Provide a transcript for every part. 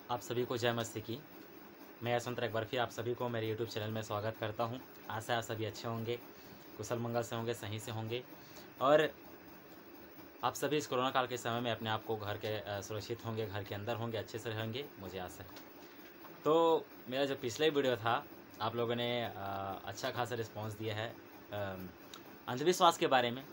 आप सभी को जय मस्ती की। मैं यशवंत एक बार फिर आप सभी को मेरे यूट्यूब चैनल में स्वागत करता हूं। आशा है आप सभी अच्छे होंगे, कुशल मंगल से होंगे, सही से होंगे और आप सभी इस कोरोना काल के समय में अपने आप को घर के सुरक्षित होंगे, घर के अंदर होंगे, अच्छे से रहेंगे, मुझे आशा है। तो मेरा जो पिछला वीडियो था, आप लोगों ने अच्छा खासा रिस्पॉन्स दिया है अंधविश्वास के बारे में।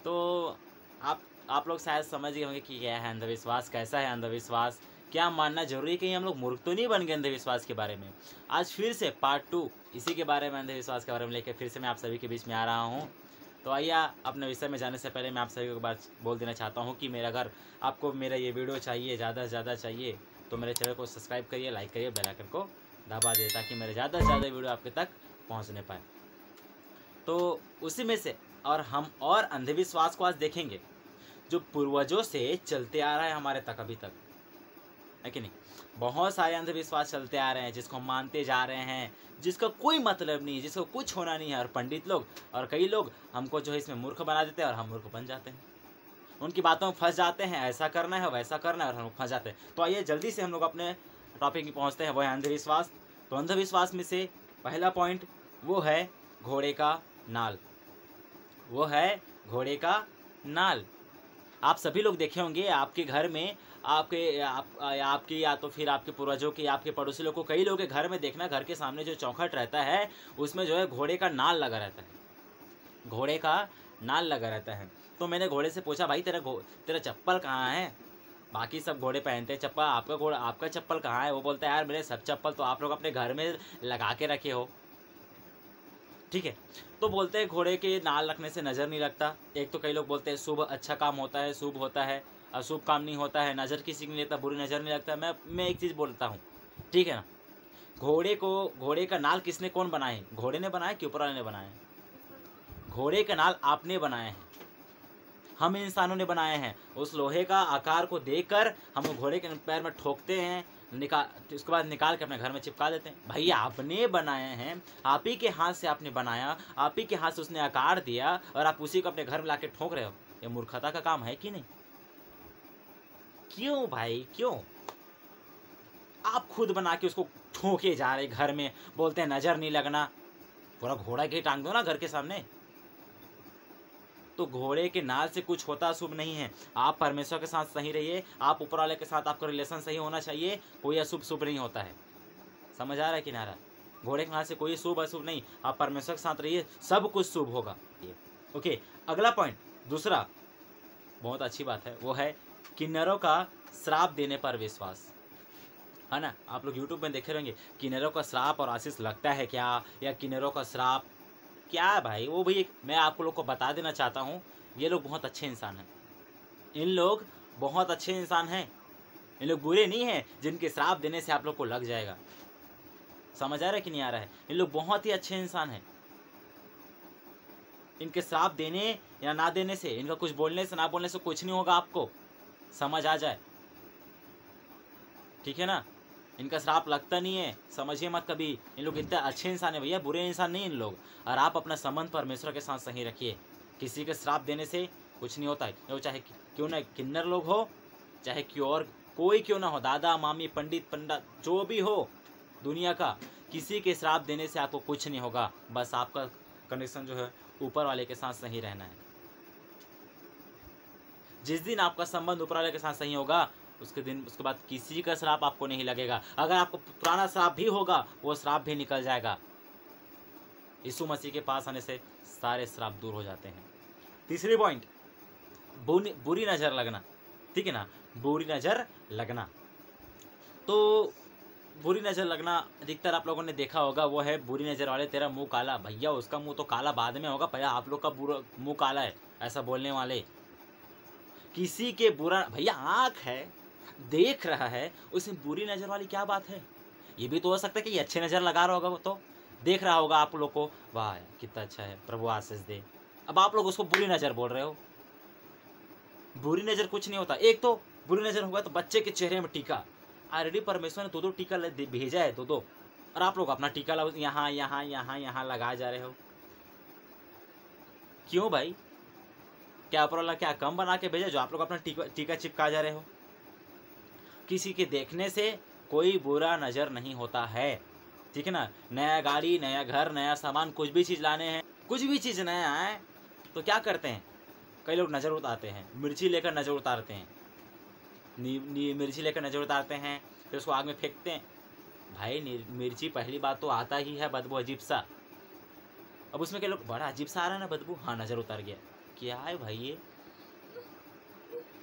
तो आप लोग शायद समझ गए होंगे कि क्या है अंधविश्वास, कैसा है अंधविश्वास, क्या मानना जरूरी है, कहीं हम लोग मूर्ख तो नहीं बन गए अंधविश्वास के बारे में। आज फिर से पार्ट 2 इसी के बारे में, अंधविश्वास के बारे में लेकर फिर से मैं आप सभी के बीच में आ रहा हूँ। तो आइए अपने विषय में जाने से पहले मैं आप सभी को एक बार बोल देना चाहता हूँ कि मेरा अगर आपको मेरा ये वीडियो चाहिए, ज़्यादा से ज़्यादा चाहिए, तो मेरे चैनल को सब्सक्राइब करिए, लाइक करिए, बेल आइकन को दबा दिए ताकि मेरे ज़्यादा से ज़्यादा वीडियो आपके तक पहुँचने पाए। तो उसी में से हम अंधविश्वास को आज देखेंगे जो पूर्वजों से चलते आ रहा है हमारे तक अभी तक, है कि नहीं। बहुत सारे अंधविश्वास चलते आ रहे हैं जिसको हम मानते जा रहे हैं, जिसका कोई मतलब नहीं, जिसको कुछ होना नहीं है। और पंडित लोग और कई लोग हमको जो है इसमें मूर्ख बना देते हैं और हम मूर्ख बन जाते हैं, उनकी बातों में फंस जाते हैं। ऐसा करना है, वैसा करना है और हम लोग फंस जाते हैं। तो आइए जल्दी से हम लोग अपने टॉपिक में पहुँचते हैं, वो है अंधविश्वास। तो अंधविश्वास में से पहला पॉइंट वो है घोड़े का नाल। वो है घोड़े का नाल। आप सभी लोग देखे होंगे आपके घर में, आपकी या तो फिर आपके पूर्वजों की, आपके पड़ोसी लोग को, कई लोगों के घर में देखना, घर के सामने जो चौखट रहता है उसमें जो है घोड़े का नाल लगा रहता है। घोड़े का नाल लगा रहता है। तो मैंने घोड़े से पूछा, भाई तेरा चप्पल कहाँ है? बाकी सब घोड़े पहनते हैं चप्पल, आपका चप्पल कहाँ है? वो बोलता है यार मेरे सब चप्पल तो आप लोग अपने घर में लगा के रखे हो। ठीक है, तो बोलते हैं घोड़े के नाल रखने से नज़र नहीं लगता। एक तो कई लोग बोलते हैं शुभ अच्छा काम होता है, शुभ होता है, अशुभ काम नहीं होता है, नज़र किसी की नहीं लगता, बुरी नज़र नहीं लगता। मैं एक चीज़ बोलता हूँ, ठीक है ना, घोड़े का नाल किसने कौन बनाए? घोड़े ने बनाया कि ऊपर वाले ने बनाया? घोड़े का नाल आपने बनाया है, हम इंसानों ने बनाए हैं। उस लोहे का आकार को देखकर हम घोड़े के पैर में ठोकते हैं, उसके बाद निकाल के अपने घर में चिपका देते हैं। भैया आपने बनाए हैं, आप ही के हाथ से आपने बनाया, आप ही के हाथ से उसने आकार दिया और आप उसी को अपने घर में लाके ठोक रहे हो। ये मूर्खता का काम है कि नहीं? क्यों भाई, क्यों? आप खुद बना के उसको ठोके जा रहे घर में, बोलते हैं नजर नहीं लगना। पूरा घोड़ा के टांग दो ना घर के सामने। तो घोड़े के नाल से कुछ होता शुभ नहीं है। आप परमेश्वर के साथ सही रहिए, आप ऊपर वाले के साथ आपका रिलेशन सही होना चाहिए, कोई अशुभ शुभ नहीं होता है। समझ आ रहा है कि ना? घोड़े के नाल से कोई शुभ अशुभ नहीं, आप परमेश्वर के साथ रहिए, सब कुछ शुभ होगा। ओके, अगला पॉइंट, दूसरा बहुत अच्छी बात है, वो है किन्नरों का श्राप देने पर विश्वास, है ना। आप लोग यूट्यूब में देखे रहेंगे किन्नरों का श्राप और आशीष लगता है क्या, या किन्नरों का श्राप क्या भाई? वो भी मैं आप लोग को बता देना चाहता हूँ, ये लोग बहुत अच्छे इंसान हैं। इन लोग बहुत अच्छे इंसान हैं, इन लोग बुरे नहीं हैं जिनके श्राप देने से आप लोग को लग जाएगा। समझ आ रहा है कि नहीं आ रहा है? इन लोग बहुत ही अच्छे इंसान हैं। इनके श्राप देने या ना देने से, इनका कुछ बोलने से ना बोलने से कुछ नहीं होगा, आपको समझ आ जाए, ठीक है ना। इनका श्राप लगता नहीं है, समझिए मत कभी। इन लोग इतने अच्छे इंसान है भैया, बुरे इंसान नहीं इन लोग। और आप अपना संबंध परमेश्वर के साथ सही रखिए, किसी के श्राप देने से कुछ नहीं होता है। वो चाहे क्यों ना किन्नर लोग हो, चाहे कोई क्यों ना हो, दादा मामी पंडित पंडा जो भी हो दुनिया का, किसी के श्राप देने से आपको कुछ नहीं होगा। बस आपका कनेक्शन जो है ऊपर वाले के साथ सही रहना है। जिस दिन आपका संबंध ऊपर वाले के साथ सही होगा, उसके बाद किसी का श्राप आपको नहीं लगेगा। अगर आपको पुराना श्राप भी होगा, वो श्राप भी निकल जाएगा। यीशु मसीह के पास आने से सारे श्राप दूर हो जाते हैं। तीसरी पॉइंट, बुरी नज़र लगना, ठीक है ना। बुरी नज़र लगना, तो बुरी नज़र लगना अधिकतर आप लोगों ने देखा होगा, वो है बुरी नज़र वाले तेरा मुंह काला। भैया उसका मुंह तो काला बाद में होगा, पहले आप लोग का मुंह काला है, ऐसा बोलने वाले। किसी के बुरा, भैया आँख है, देख रहा है, उसमें बुरी नज़र वाली क्या बात है? ये भी तो हो सकता है कि ये अच्छे नज़र लगा रहा होगा, वो तो देख रहा होगा आप लोग को, वाह कितना अच्छा है, प्रभु आशीष दे। अब आप लोग उसको बुरी नज़र बोल रहे हो। बुरी नज़र कुछ नहीं होता। एक तो बुरी नज़र होगा तो बच्चे के चेहरे में टीका, ऑलरेडी परमेश्वर ने दो टीका भेजा है, दो, और आप लोग अपना टीका यहाँ यहाँ यहाँ यहाँ लगा जा रहे हो। क्यों भाई? क्या ऊपर वाला क्या कम बना के भेजा जो आप लोग अपना टीका चिपका जा रहे हो? किसी के देखने से कोई बुरा नज़र नहीं होता है, ठीक है ना। नया गाड़ी, नया घर, नया सामान, कुछ भी चीज़ लाने हैं, कुछ भी चीज़ नया है तो क्या करते हैं, कई लोग नज़र उतारते हैं, मिर्ची लेकर नज़र उतारते हैं, मिर्ची लेकर नज़र उतारते हैं, फिर उसको आग में फेंकते हैं। भाई मिर्ची पहली बात तो आता ही है बदबू अजीब सा, अब उसमें क्या लोग बड़ा अजीब सा आ रहा है ना बदबू, हाँ नज़र उतार गया, क्या है भाई ये,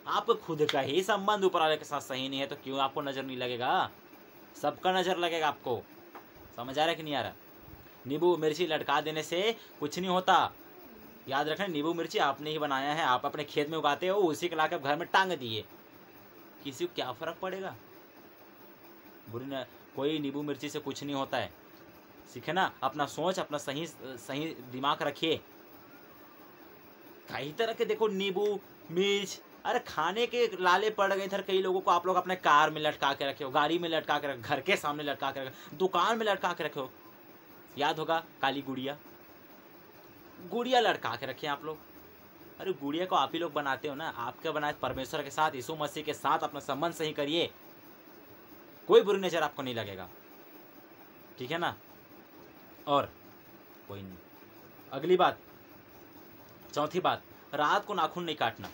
आप खुद का ही संबंध ऊपर वाले के साथ सही नहीं है तो क्यों आपको नज़र नहीं लगेगा, सबका नज़र लगेगा आपको। समझ आ रहा है कि नहीं आ रहा। नींबू मिर्ची लटका देने से कुछ नहीं होता, याद रखें नींबू मिर्ची आपने ही बनाया है, आप अपने खेत में उगाते हो, उसी को लाकर घर में टांग दिए, किसी को क्या फ़र्क पड़ेगा। बुरी न कोई नींबू मिर्ची से कुछ नहीं होता है, सीखे ना, अपना सोच, अपना सही दिमाग रखिए। कई तरह के देखो नींबू मिर्च, अरे खाने के लाले पड़ गए इधर कई लोगों को। आप लोग अपने कार में लटका के रखे हो, गाड़ी में लटका के रखे, घर के सामने लटका के रखे, दुकान में लटका के रखे हो। याद होगा काली गुड़िया लटका के रखे आप लोग। अरे गुड़िया को आप ही लोग बनाते हो ना, आपके बनाए परमेश्वर के साथ, यीशु मसीह के साथ अपना संबंध सही करिए, कोई बुरी नज़र आपको नहीं लगेगा, ठीक है ना। और कोई नहीं। अगली बात, चौथी बात, रात को नाखून नहीं काटना,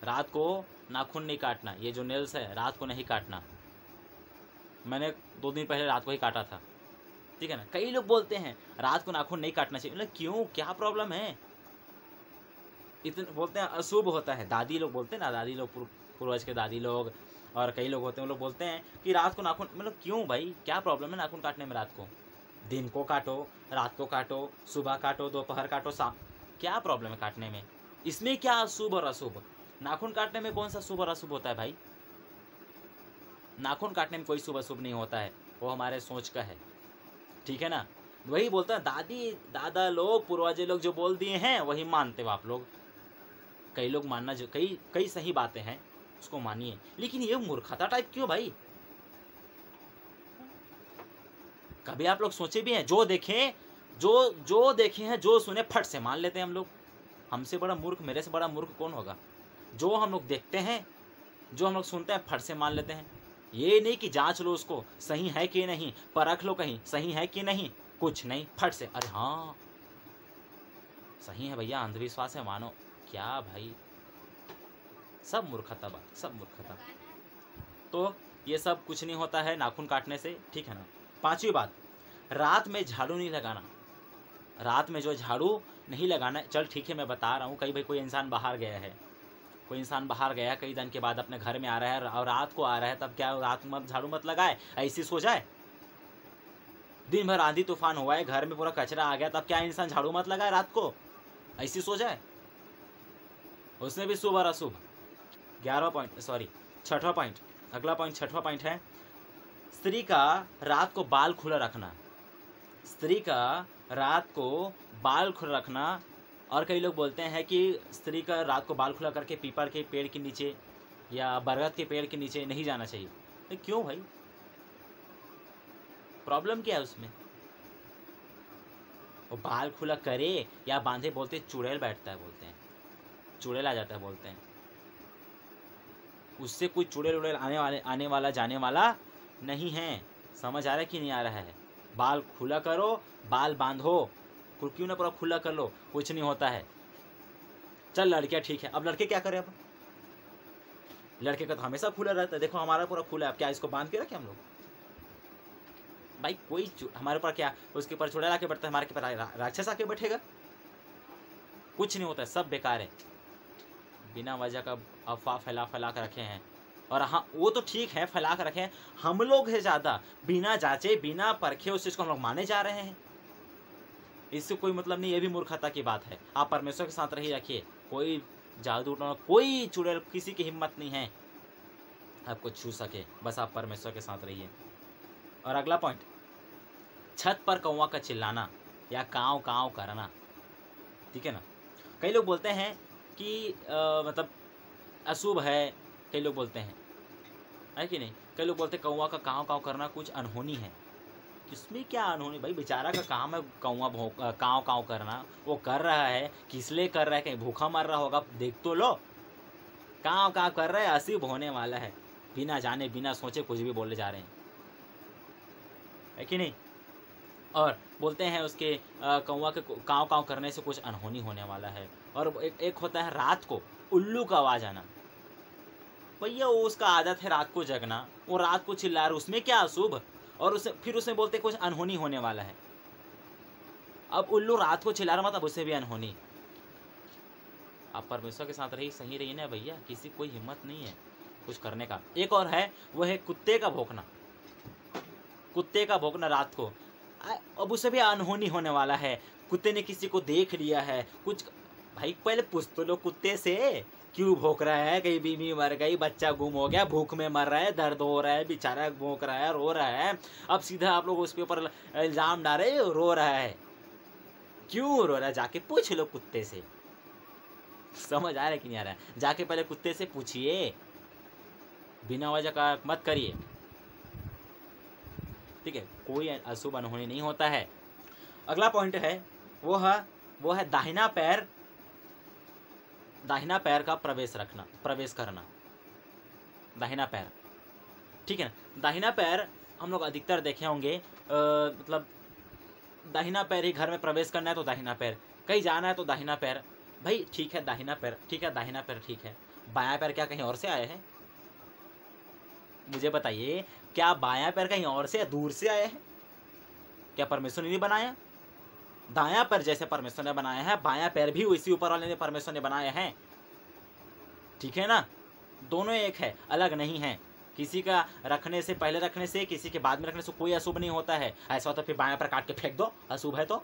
रात को नाखून नहीं काटना, ये जो नेल्स है रात को नहीं काटना। मैंने 2 दिन पहले रात को ही काटा था, ठीक है ना। कई लोग बोलते हैं रात को नाखून नहीं काटना चाहिए, मतलब क्यों, क्या प्रॉब्लम है, इतने बोलते हैं अशुभ होता है, दादी लोग बोलते हैं ना, दादी लोग, पूर्वज के दादी लोग और कई लोग होते हैं, वो लोग बोलते हैं कि रात को नाखून, मतलब क्यों भाई, क्या प्रॉब्लम है नाखून काटने में। रात को, दिन को काटो, रात को काटो, सुबह काटो, दोपहर काटो, शाम, क्या प्रॉब्लम है काटने में, इसमें क्या शुभ और अशुभ, नाखून काटने में कौन सा शुभ और अशुभ होता है भाई। नाखून काटने में कोई शुभ अशुभ नहीं होता है, वो हमारे सोच का है, ठीक है ना। वही बोलते हैं दादी दादा लोग, पूर्वज लोग जो बोल दिए हैं वही मानते हो आप लोग। कई लोग मानना, जो कई सही बातें हैं उसको मानिए, लेकिन ये मूर्खता टाइप क्यों भाई। कभी आप लोग सोचे भी हैं, जो देखें हैं, जो सुने फट से मान लेते हैं हम लोग। हमसे बड़ा मूर्ख, मेरे से बड़ा मूर्ख कौन होगा। जो हम लोग देखते हैं, जो हम लोग सुनते हैं, फट से मान लेते हैं। ये नहीं कि जांच लो उसको सही है कि नहीं, परख लो कहीं सही है कि नहीं, कुछ नहीं, फट से अरे हाँ सही है भैया, अंधविश्वास है मानो, क्या भाई, सब मूर्खता बात, सब मूर्खता। तो ये सब कुछ नहीं होता है नाखून काटने से, ठीक है ना। 5वीं बात, रात में झाड़ू नहीं लगाना, रात में जो झाड़ू नहीं लगाना। चल ठीक है, मैं बता रहा हूँ, कई भाई कोई इंसान बाहर गया है, कोई इंसान बाहर गया कई दिन के बाद अपने घर में आ रहा है और रात को आ रहा है, तब क्या रात में झाड़ू मत लगाए, ऐसी सो जाए। दिन भर आंधी तूफान हुआ है, घर में पूरा कचरा आ गया, तब क्या इंसान झाड़ू मत लगाए रात को, ऐसी सो जाए, उसमें भी शुभ और अशुभ। 6वां पॉइंट, अगला पॉइंट 6वां पॉइंट है, स्त्री का रात को बाल खुला रखना, स्त्री का रात को बाल खुला रखना। और कई लोग बोलते हैं कि स्त्री का रात को बाल खुला करके पीपल के पेड़ के नीचे या बरगद के पेड़ के नीचे नहीं जाना चाहिए। तो क्यों भाई, प्रॉब्लम क्या है उसमें। वो बाल खुला करे या बांधे, बोलते चुड़ैल बैठता है, बोलते हैं चुड़ैल आ जाता है, बोलते हैं उससे कोई चुड़ैल उड़ैल आने वाला जाने वाला नहीं है। समझ आ रहा है कि नहीं आ रहा है। बाल खुला करो, बाल बांधो, क्यों ना पूरा खुला कर लो, कुछ नहीं होता है। चल लड़कियां ठीक है, अब लड़के क्या करें, अब लड़के का तो हमेशा खुला रहता है, देखो हमारा पूरा खुला है, अब क्या इसको बांध के रखें हम लोग भाई। कोई हमारे ऊपर क्या, उसके ऊपर चुड़ैल आके बैठता है, हमारे के ऊपर राक्षस आके बैठेगा, कुछ नहीं होता है, सब बेकार है, बिना वजह का अफवाह फैला कर रखे हैं। और हाँ वो तो ठीक है फैला कर रखे हैं, हम लोग है ज़्यादा बिना जांचे बिना परखे उस चीज़ को हम लोग माने जा रहे हैं, इससे कोई मतलब नहीं, ये भी मूर्खता की बात है। आप परमेश्वर के साथ रही रखिए, कोई जादू टोना, कोई चुड़ैल, किसी की हिम्मत नहीं है आपको छू सके, बस आप परमेश्वर के साथ रहिए। और अगला पॉइंट, छत पर कौवा का चिल्लाना या काँव काँव करना, ठीक है ना। कई लोग बोलते हैं कि मतलब अशुभ है, कई लोग बोलते हैं है कि नहीं, कई लोग बोलते हैं कौवा का काँव काँव करना कुछ अनहोनी है। इसमें क्या अनहोनी भाई, बेचारा का काम है कौवा काँव काँव करना, वो कर रहा है, किस लिए कर रहा है, कहीं भूखा मर रहा होगा, देख तो लो, काँव काँव कर रहा है, अशुभ होने वाला है, बिना जाने बिना सोचे कुछ भी बोले जा रहे हैं, है कि नहीं। और बोलते हैं उसके कौवा के काँव काँव करने से कुछ अनहोनी होने वाला है। और एक होता है रात को उल्लू का आवाज़ आना। भैया वो उसका आदत है रात को जगना, वो रात को चिल्ला रहा, उसमें क्या अशुभ। और उसे फिर उसमें बोलते कुछ अनहोनी होने वाला है। अब उल्लू रात को चिल्ला रहा मतलब उसे भी अनहोनी। आप परमेश्वर के साथ रही सही रही ना भैया, किसी कोई हिम्मत नहीं है कुछ करने का। एक और है, वो है कुत्ते का भौंकना। कुत्ते का भौंकना रात को, अब उसे भी अनहोनी होने वाला है। कुत्ते ने किसी को देख लिया है कुछ। भाई पहले पूछ तो लो कुत्ते से, क्यों भौंक रहा है, कहीं बीवी मर गई, बच्चा गुम हो गया, भूख में मर रहा है, दर्द हो रहा है, बेचारा भौंक रहा है, रो रहा है। अब सीधा आप लोग उसके ऊपर इल्जाम डाले रो रहा है, क्यों रो रहा है, जाके पूछ लो कुत्ते से। समझ आ रहा है कि नहीं आ रहा है? जाके पहले कुत्ते से पूछिए, बिना वजह का मत करिए, ठीक है। कोई अशुभ अनहोनी नहीं होता है। अगला पॉइंट है वो है दाहिना पैर का प्रवेश करना। दाहिना पैर, ठीक है ना। दाहिना पैर हम लोग अधिकतर देखे होंगे, मतलब दाहिना पैर ही घर में प्रवेश करना है तो दाहिना पैर, कहीं जाना है तो दाहिना पैर। भाई ठीक है दाहिना पैर, ठीक है दाहिना पैर ठीक है। बायां पैर क्या कहीं और से आए हैं? मुझे बताइए, क्या बायां पैर कहीं और से दूर से आए हैं? क्या परमेश्वर ने नहीं बनाया? दायां पैर जैसे परमेश्वर ने बनाया है, बायां पैर भी उसी ऊपर वाले ने परमेश्वर ने बनाए हैं, ठीक है ना। दोनों एक है, अलग नहीं है। किसी का रखने से पहले रखने से, किसी के बाद में रखने से कोई अशुभ नहीं होता है। ऐसा होता फिर बायां पैर काट के फेंक दो, अशुभ है तो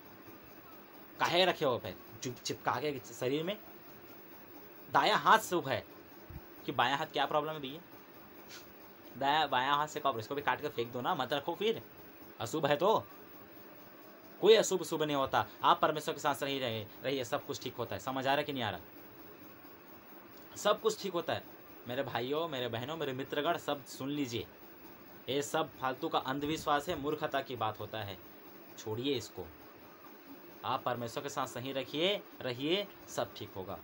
काहे रखे हो पैर चिपका के शरीर में। दायां हाथ शुभ है कि बायां हाथ क्या प्रॉब्लम है भैया? बायां हाथ से कब, इसको भी काट के फेंक दो ना, मत रखो फिर, अशुभ है तो। कोई अशुभ शुभ नहीं होता। आप परमेश्वर के साथ सही रहिए, सब कुछ ठीक होता है। समझ आ रहा है कि नहीं आ रहा? सब कुछ ठीक होता है। मेरे भाइयों, मेरे बहनों, मेरे मित्रगण, सब सुन लीजिए, ये सब फालतू का अंधविश्वास है, मूर्खता की बात होता है, छोड़िए इसको। आप परमेश्वर के साथ सही रहिए, सब ठीक होगा,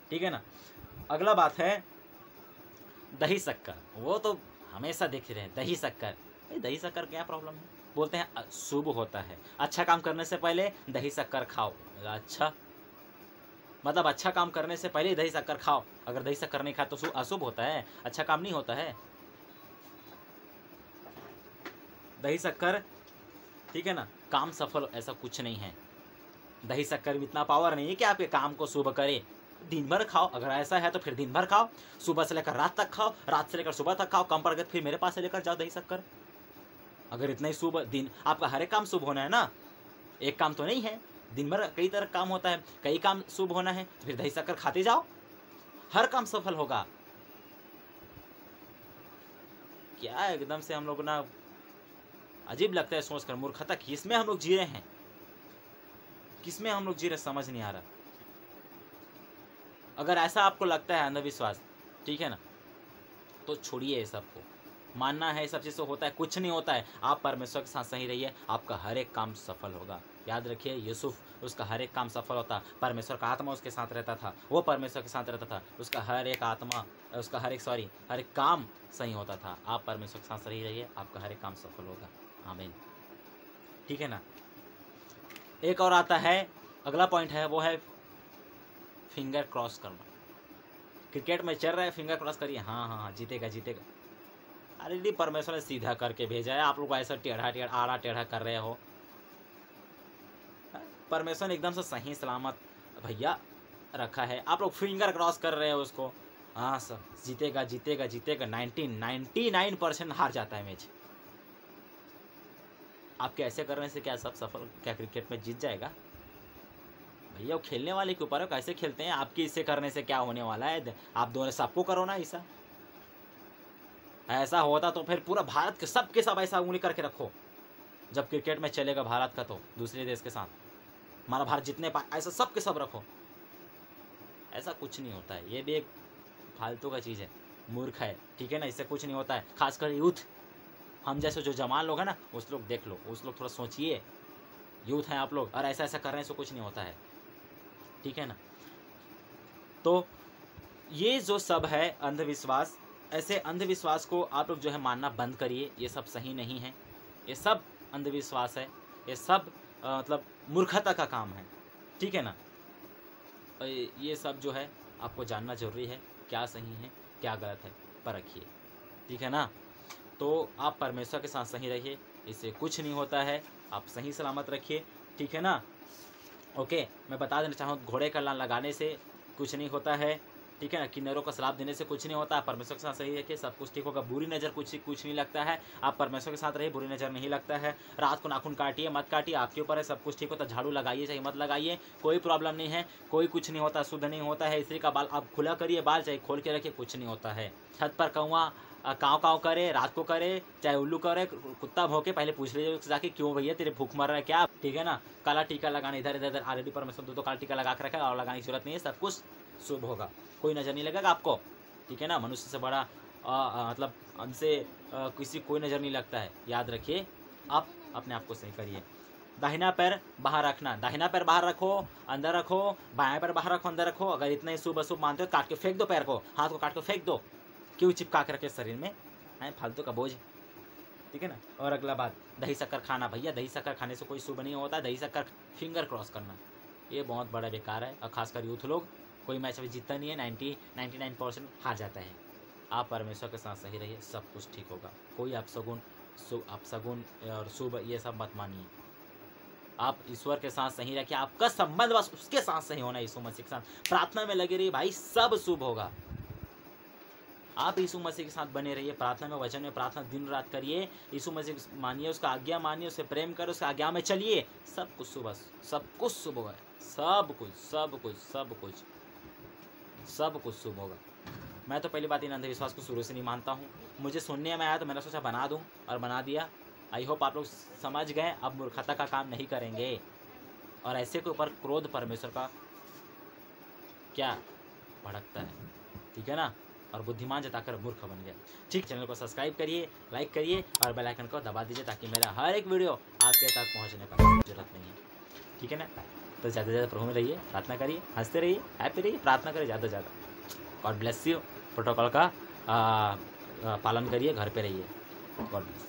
ठीक है ना। अगला बात है दही शक्कर। वो तो हमेशा देख रहे हैं, दही शक्कर। दही शक्कर क्या प्रॉब्लम है? बोलते हैं शुभ होता है, अच्छा काम करने से पहले दही शक्कर खाओ। अच्छा मतलब अच्छा काम करने से पहले दही शक्कर खाओ। अगर दही शक्कर नहीं खाए तो अशुभ होता है, अच्छा काम नहीं होता है। दही शक्कर, ठीक है ना, काम सफल ऐसा कुछ नहीं है। दही शक्कर में इतना पावर नहीं है कि आपके काम को शुभ करे। दिन भर खाओ, अगर ऐसा है तो फिर दिन भर खाओ, सुबह से लेकर रात तक खाओ, रात से लेकर सुबह तक खाओ, कम पड़ गए फिर मेरे पास से लेकर जाओ दही शक्कर। अगर इतना ही शुभ दिन, आपका हर एक काम शुभ होना है ना, एक काम तो नहीं है, दिन भर कई तरह काम होता है, कई काम शुभ होना है, तो फिर दही शक्कर खाते जाओ, हर काम सफल होगा। क्या एकदम से हम लोग ना अजीब लगता है सोचकर, मूर्खता किसमें हम लोग जी रहे हैं, किसमें हम लोग जी रहे समझ नहीं आ रहा। अगर ऐसा आपको लगता है अंधविश्वास, ठीक है ना, तो छोड़िए ये सबको। मानना है सब चीज़ से होता है, कुछ नहीं होता है। आप परमेश्वर के साथ सही रहिए, आपका हर एक काम सफल होगा। याद रखिए, यूसुफ, उसका हर एक काम सफल होता, परमेश्वर का आत्मा उसके साथ रहता था, वो परमेश्वर के साथ रहता था, उसका हर एक काम सही होता था। आप परमेश्वर के साथ सही रहिए, आपका हर एक काम सफल होगा। आमीन, ठीक है ना। एक और आता है, अगला पॉइंट है, वो है फिंगर क्रॉस करना। क्रिकेट में चल रहा है, फिंगर क्रॉस करिए, हाँ जीतेगा। अरे नहीं, परमेश्वर ने सीधा करके भेजा है, आप लोग ऐसा आड़ा टेढ़ा कर रहे हो। परमेश्वर ने एकदम से सही सलामत भैया रखा है, आप लोग फिंगर क्रॉस कर रहे हो उसको। हाँ सर, जीतेगा 99% हार जाता है मैच। आपके ऐसे करने से क्या सब सफल, क्या क्रिकेट में जीत जाएगा? भैया वो खेलने वाले के ऊपर है, कैसे खेलते हैं। आपकी इससे करने से क्या होने वाला है? आप दोनों सबको करो ना ऐसा होता तो फिर पूरा भारत के सब ऐसा उंगली करके रखो। जब क्रिकेट में चलेगा भारत का तो दूसरे देश के साथ, हमारा भारत जितने पाए ऐसा सब के सब रखो। ऐसा कुछ नहीं होता है, ये भी एक फालतू का चीज़ है, मूर्ख है, ठीक है ना। इससे कुछ नहीं होता है, खासकर यूथ, हम जैसे जो जवान लोग हैं ना, उस लोग देख लो, उस लोग थोड़ा सोचिए, यूथ हैं आप लोग, और ऐसा करने से कुछ नहीं होता है, ठीक है ना। तो ये जो सब है अंधविश्वास, ऐसे अंधविश्वास को आप लोग जो है मानना बंद करिए। ये सब सही नहीं है, ये सब अंधविश्वास है, ये सब मतलब मूर्खता का काम है, ठीक है ना। ये सब जो है आपको जानना जरूरी है, क्या सही है क्या गलत है, परखिए, ठीक है ना। तो आप परमेश्वर के साथ सही रहिए, इससे कुछ नहीं होता है, आप सही सलामत रखिए, ठीक है ना। ओके, मैं बता देना चाहूँ, घोड़े का लान लगाने से कुछ नहीं होता है, ठीक है ना। किन्नरों का श्राप देने से कुछ नहीं होता। परमेश्वर के साथ सही रखिए, सब कुछ ठीक होगा। बुरी नज़र कुछ नहीं लगता है, आप परमेश्वर के साथ रहिए, बुरी नज़र नहीं लगता है। रात को नाखून काटिए मत काटिए, आपके ऊपर है, सब कुछ ठीक होता है। झाड़ू लगाइए चाहे मत लगाइए, कोई प्रॉब्लम नहीं है, कोई कुछ नहीं होता, शुद्ध नहीं होता है। स्त्री का बाल आप खुला करिए, बाल चाहे खोल के रखिए, कुछ नहीं होता है। छत पर कौवा काँव काँव करे, रात को करे चाहे उल्लू करे, कुत्ता भौंके, पहले पूछ लीजिए जाके, क्यों भैया तेरे भूख मर रहा है क्या, ठीक है ना। काला टीका लगाना इधर इधर ऑलरेडी परमेश्वर तो काला टीका लगा के रखा है, और लगाने की जरूरत नहीं है, सब कुछ शुभ होगा, कोई नज़र नहीं लगेगा आपको, ठीक है ना। मनुष्य से बड़ा मतलब हमसे किसी कोई नज़र नहीं लगता है, याद रखिए। आप अपने आप को सही करिए। दाहिना पैर बाहर रखना, दाहिना पैर बाहर रखो, अंदर रखो, बायां पैर बाहर रखो, अंदर रखो। अगर इतना ही शुभ अशुभ मानते हो, काट के फेंक दो पैर को, हाथ को काट के फेंक दो, क्यों चिपका के रखे शरीर में, है फालतू का बोझ, ठीक है ना। और अगला बात, दही शक्कर खाना, भैया दही शक्कर खाने से कोई शुभ नहीं होता। दही शक्कर फिंगर क्रॉस करना, ये बहुत बड़ा बेकार है, और खासकर यूथ लोग, कोई मैच में जीतता नहीं है, 99% हार जाता है। आप परमेश्वर के साथ सही रहिए, सब कुछ ठीक होगा। कोई अपशगुन और शुभ ये सब मत मानिए। आप ईश्वर के साथ सही रखिए, आपका संबंध बस उसके साथ सही होना, यीशु मसीह के साथ प्रार्थना में लगे रहिए भाई, सब शुभ होगा। आप यीशु मसीह के साथ बने रहिए, प्रार्थना में, वचन में, प्रार्थना दिन रात करिए, यीशु मसीह मानिए, उसका आज्ञा मानिए, उससे प्रेम करो, उसका आज्ञा में चलिए, सब कुछ शुभ, सब कुछ शुभ होगा, सब कुछ सब कुछ सब कुछ सब कुछ शुभ होगा। मैं तो पहली बात इन अंधविश्वास को शुरू से नहीं मानता हूँ, मुझे सुनने में आया तो मैंने सोचा बना दूँ, और बना दिया। आई होप आप लोग समझ गए, अब मूर्खता का काम नहीं करेंगे, और ऐसे के ऊपर क्रोध परमेश्वर का क्या भड़कता है, ठीक है ना। और बुद्धिमान जताकर मूर्ख बन गया। ठीक, चैनल को सब्सक्राइब करिए, लाइक करिए, और बेल आइकन को दबा दीजिए, ताकि मेरा हर एक वीडियो आपके तक पहुंचने का जरूरत नहीं है, ठीक है ना। तो ज़्यादा से ज़्यादा प्रभु में रहिए, प्रार्थना करिए, हंसते रहिए, हैप्पी रहिए, प्रार्थना करिए ज़्यादा से ज़्यादा। God bless you. प्रोटोकॉल का पालन करिए, घर पे रहिए। God bless.